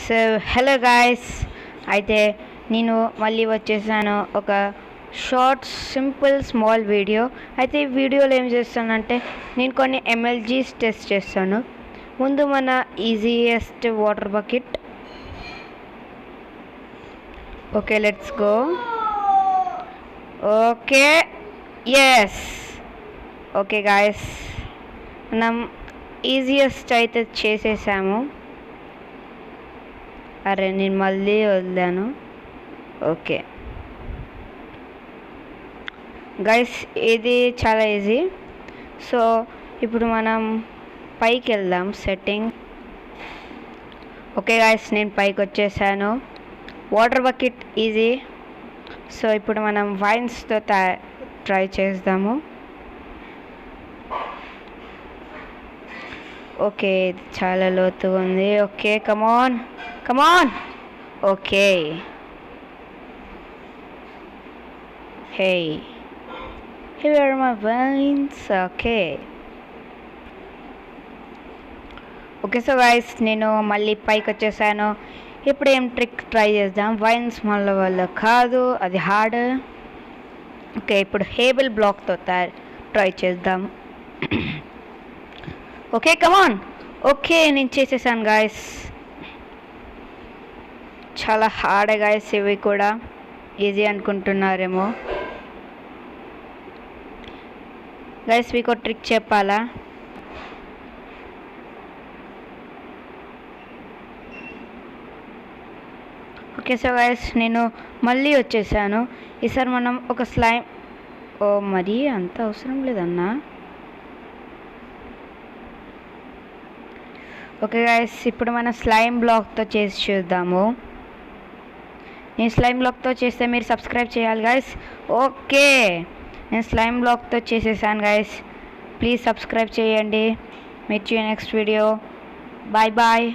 So hello guys, అయితే నేను మళ్ళీ వచ్చేసాను ఒక షార్ట్ సింపుల్ స్మాల్ వీడియో. అయితే ఈ వీడియోలో ఏం చేస్తానంటే నేను కొన్ని MLGs టెస్ట్ చేస్తాను. ముందు మన easiest water bucket. Okay, let's go. Okay, yes. Okay guys, మనం ఈజియెస్ట్ అయితే చేసేసాము. అరే నేను మళ్ళీ వదిలాను. ఓకే గైస్, ఇది చాలా ఈజీ. సో ఇప్పుడు మనం పైకి వెళ్దాం. సెట్టింగ్. ఓకే గైస్, నేను పైకి వచ్చేసాను. Water bucket easy. సో ఇప్పుడు మనం వైన్స్తో ట్రై చేద్దాము. ఓకే, ఇది చాలా లోతుగా ఉంది. Okay, come on come on. Okay, hey here are my vines. Okay so guys, నేను మళ్ళీ పైకి వచ్చేసాను. ఇప్పుడు ఏం ట్రిక్ ట్రై చేద్దాం. వైన్స్ మళ్ళీ వల్ల కాదు, అది హార్డ్. ఓకే, ఇప్పుడు హేబుల్ బ్లాక్తో ట్రై చేద్దాం. Okay come on. ఓకే, నేను చేసేసాను గాయస్. చాలా హార్డ్ గాయస్, ఇవి కూడా ఈజీ అనుకుంటున్నారేమో. గైస్, మీకు ట్రిక్ చెప్పాలా? ఓకే సో గైస్, నేను మళ్ళీ వచ్చేసాను. ఈసారి మనం ఒక స్లైమ్. ఓ మరీ అంత అవసరం లేదన్నా. ఓకే గైస్, ఇప్పుడు మనం స్లైమ్ బ్లాక్తో చేసి చూద్దాము. నేను స్లైమ్ బ్లాక్తో చేస్తే మీరు సబ్స్క్రైబ్ చేయాలి గైస్. ఓకే, నేను స్లైమ్ బ్లాక్తో చేసేసాను గైస్. ప్లీజ్ సబ్స్క్రైబ్ చేయండి. Meet you next video. Bye bye.